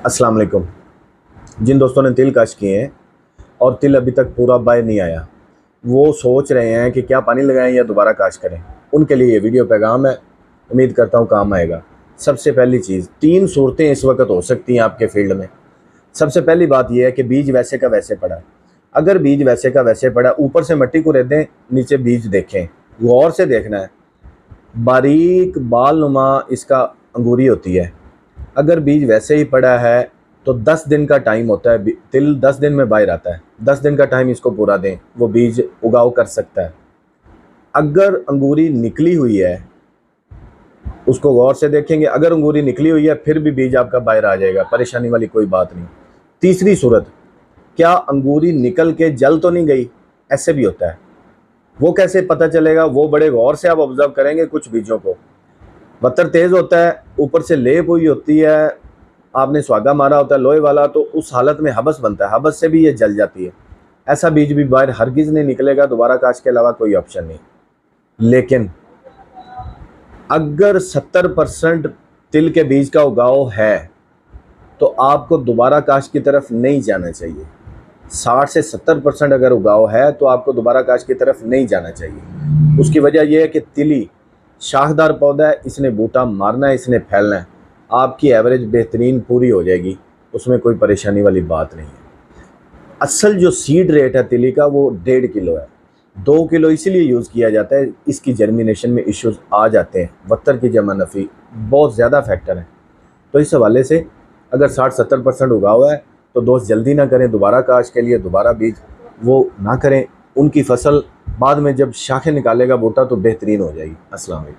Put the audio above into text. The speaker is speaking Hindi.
अस्सलाम वालेकुम। जिन दोस्तों ने तिल काश किए हैं और तिल अभी तक पूरा बाय नहीं आया, वो सोच रहे हैं कि क्या पानी लगाएं या दोबारा काश करें, उनके लिए ये वीडियो पैगाम है। उम्मीद करता हूँ काम आएगा। सबसे पहली चीज़, 3 सूरतें इस वक्त हो सकती हैं आपके फील्ड में। सबसे पहली बात यह है कि बीज वैसे का वैसे पड़ा है। अगर बीज वैसे का वैसे पड़ा, ऊपर से मिट्टी को रेत दें, नीचे बीज देखें, गौर से देखना है। बारीक बाल नुमा इसका अंगूरी होती है। अगर बीज वैसे ही पड़ा है तो 10 दिन का टाइम होता है, तिल 10 दिन में बाहर आता है। 10 दिन का टाइम इसको पूरा दें, वो बीज उगाव कर सकता है। अगर अंगूरी निकली हुई है, उसको गौर से देखेंगे। अगर अंगूरी निकली हुई है फिर भी बीज आपका बाहर आ जाएगा, परेशानी वाली कोई बात नहीं। तीसरी सूरत, क्या अंगूरी निकल के जल तो नहीं गई? ऐसे भी होता है। वो कैसे पता चलेगा? वो बड़े गौर से आप ऑब्जर्व करेंगे। कुछ बीजों को बत्तर तेज होता है, ऊपर से लेप हुई होती है, आपने सुहागा मारा होता है लोहे वाला, तो उस हालत में हबस बनता है, हबस से भी ये जल जाती है। ऐसा बीज भी बाहर हरगिज़ नहीं निकलेगा, दोबारा काश के अलावा कोई ऑप्शन नहीं। लेकिन अगर 70% तिल के बीज का उगाव है तो आपको दोबारा काश की तरफ नहीं जाना चाहिए। 60 से 70% अगर उगाव है तो आपको दोबारा काश की तरफ नहीं जाना चाहिए। उसकी वजह यह है कि तिली शाखदार पौधा है, इसने बूटा मारना है, इसने फैलना है। आपकी एवरेज बेहतरीन पूरी हो जाएगी, उसमें कोई परेशानी वाली बात नहीं है। असल जो सीड रेट है तिली का वो 1.5 किलो है। 2 किलो इसीलिए यूज़ किया जाता है, इसकी जर्मिनेशन में इश्यूज आ जाते हैं। वत्तर की जमा नफ़ी बहुत ज़्यादा फैक्टर है। तो इस हवाले से अगर 60-70% उगाव है तो दोस्त जल्दी ना करें, दोबारा काश के लिए दोबारा बीज वो ना करें। उनकी फसल बाद में जब शाखें निकालेगा बूटा तो बेहतरीन हो जाएगी। अस्सलाम वालेकुम।